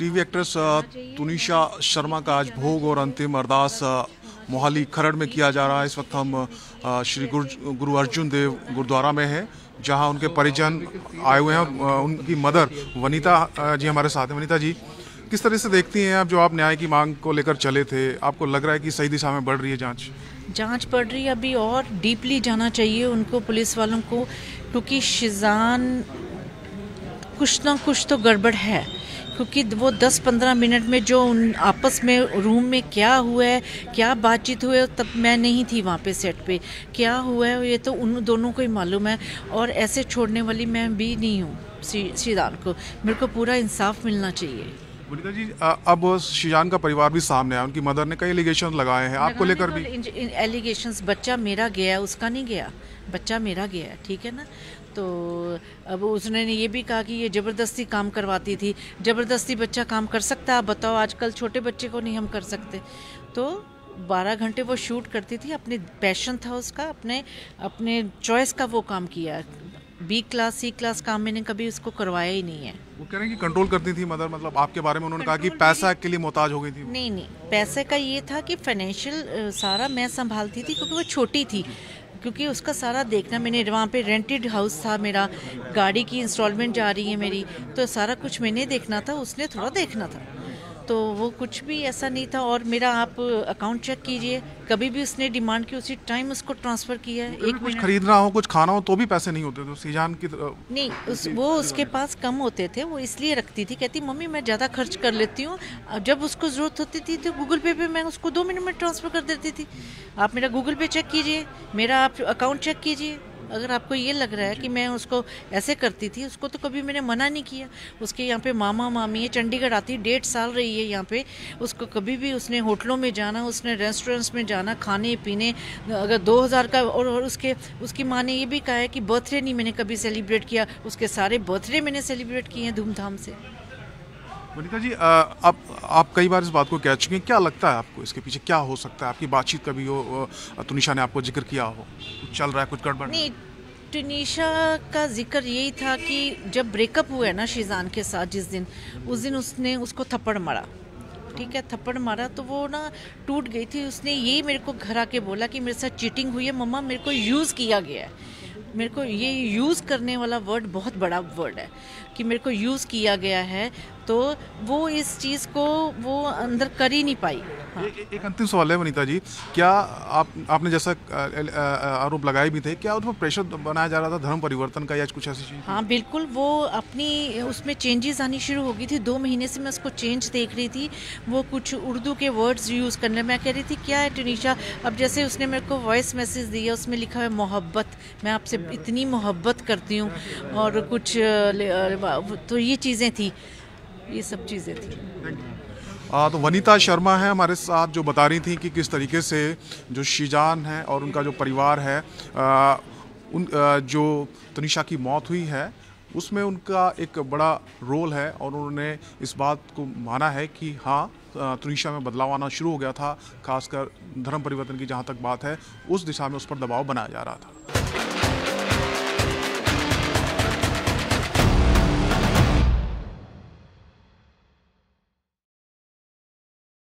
TV actress Tunisha Sharma का आज भोग और अंतिम अरदास मोहाली खरड़ में किया जा रहा है। इस वक्त हम श्री गुरु अर्जुन देव गुरुद्वारा में हैं, जहां उनके परिजन आए हुए हैं। उनकी मदर वनीता जी हमारे साथ हैं। वनीता जी, किस तरह से देखती हैं आप, जो आप न्याय की मांग को लेकर चले थे, आपको लग रहा है कि सही दिशा में बढ़ रही है जांच बढ़ रही है? अभी और डीपली जाना चाहिए उनको, पुलिस वालों को, क्योंकि शिजान कुछ ना कुछ तो गड़बड़ है। क्योंकि वो 10-15 मिनट में जो उन आपस में रूम में क्या हुआ है, क्या बातचीत हुई है, तब मैं नहीं थी वहाँ पे सेट पे, क्या हुआ है ये तो उन दोनों को ही मालूम है। और ऐसे छोड़ने वाली मैं भी नहीं हूँ शिजान को। मेरे को पूरा इंसाफ मिलना चाहिए। वनीता जी, अब शिजान का परिवार भी सामने आया, उनकी मदर ने कई एलिगेशन लगाए हैं आपको लेकर भी। एलिगेशंस, बच्चा मेरा गया, उसका नहीं गया, बच्चा मेरा गया, ठीक है ना। तो अब उसने ये भी कहा कि ये ज़बरदस्ती काम करवाती थी। ज़बरदस्ती बच्चा काम कर सकता है? आप बताओ, आजकल छोटे बच्चे को नहीं हम कर सकते। तो 12 घंटे वो शूट करती थी, अपने पैशन था उसका, अपने चॉइस का वो काम किया। B क्लास C क्लास काम मैंने कभी उसको करवाया ही नहीं है। वो कह रहे हैं कि कंट्रोल करती थी मदर, मतलब आपके बारे में उन्होंने कहा कि पैसा के लिए मोहताज हो गई थी। नहीं, पैसे का ये था कि फाइनेंशियल सारा मैं संभालती थी, क्योंकि वो छोटी थी। क्योंकि उसका सारा देखना, मैंने वहाँ पे रेंटेड हाउस था मेरा, गाड़ी की इंस्टॉलमेंट जा रही है मेरी, तो सारा कुछ मैंने देखना था, उसने थोड़ा देखना था। तो वो कुछ भी ऐसा नहीं था। और मेरा आप अकाउंट चेक कीजिए, कभी भी उसने डिमांड की उसी टाइम उसको ट्रांसफ़र किया है। एक कुछ खरीदना हो, कुछ खाना हो तो भी पैसे नहीं होते, तो शिजान की नहीं, वो उसके पास कम होते थे, वो इसलिए रखती थी। कहती मम्मी मैं ज़्यादा खर्च कर लेती हूँ, जब उसको ज़रूरत होती थी तो गूगल पे मैं उसको 2 मिनट में ट्रांसफ़र कर देती थी। आप मेरा गूगल पे चेक कीजिए, मेरा आप अकाउंट चेक कीजिए। अगर आपको ये लग रहा है कि मैं उसको ऐसे करती थी, उसको तो कभी मैंने मना नहीं किया। उसके यहाँ पे मामा मामी है, चंडीगढ़ आती, 1.5 साल रही है यहाँ पे। उसको कभी भी उसने होटलों में जाना, उसने रेस्टोरेंट्स में जाना, खाने पीने, अगर 2000 का। और उसकी माँ ने ये भी कहा है कि बर्थडे नहीं मैंने कभी सेलिब्रेट किया, उसके सारे बर्थडे मैंने सेलिब्रेट किए हैं धूमधाम से। वनीता जी, आप कई बार इस बात को कह चुके हैं, क्या लगता है आपको इसके पीछे क्या हो सकता है? आपकी बातचीत कभी हो, तुनिशा ने आपको जिक्र किया हो, कुछ चल रहा है, कुछ गड़बड़? नहीं, तुनिशा का जिक्र यही था कि जब ब्रेकअप हुआ है ना शिजान के साथ, उस दिन उसने उसको थप्पड़ मारा, ठीक है, थप्पड़ मारा तो वो ना टूट गई थी। उसने यही मेरे को घर आके बोला कि मेरे साथ चीटिंग हुई है मम्मा, मेरे को यूज़ किया गया है। मेरे को ये यूज़ करने वाला वर्ड बहुत बड़ा वर्ड है कि मेरे को यूज़ किया गया है। तो वो इस चीज़ को वो अंदर कर ही नहीं पाई। हाँ। एक अंतिम सवाल है वनीता जी, क्या आपने जैसा आरोप लगाए भी थे, क्या उस पर प्रेशर बनाया जा रहा था धर्म परिवर्तन का या कुछ ऐसी चीज़? हाँ बिल्कुल, वो अपनी उसमें चेंजेस आनी शुरू हो गई थी। 2 महीने से मैं उसको चेंज देख रही थी। वो कुछ उर्दू के वर्ड्स यूज़ करने, मैं कह रही थी क्या है तुनिशा, अब जैसे उसने मेरे को वॉइस मैसेज दिया, उसमें लिखा है मोहब्बत, मैं आपसे इतनी मोहब्बत करती हूँ, और कुछ तो ये चीज़ें थी, ये सब चीज़ें थी। तो वनीता शर्मा है हमारे साथ, जो बता रही थी कि किस तरीके से जो शिजान है और उनका जो परिवार है, जो तुनिशा की मौत हुई है उसमें उनका एक बड़ा रोल है, और उन्होंने इस बात को माना है कि हाँ, तुनिशा में बदलाव आना शुरू हो गया था, खासकर धर्म परिवर्तन की जहाँ तक बात है, उस दिशा में उस पर दबाव बनाया जा रहा था।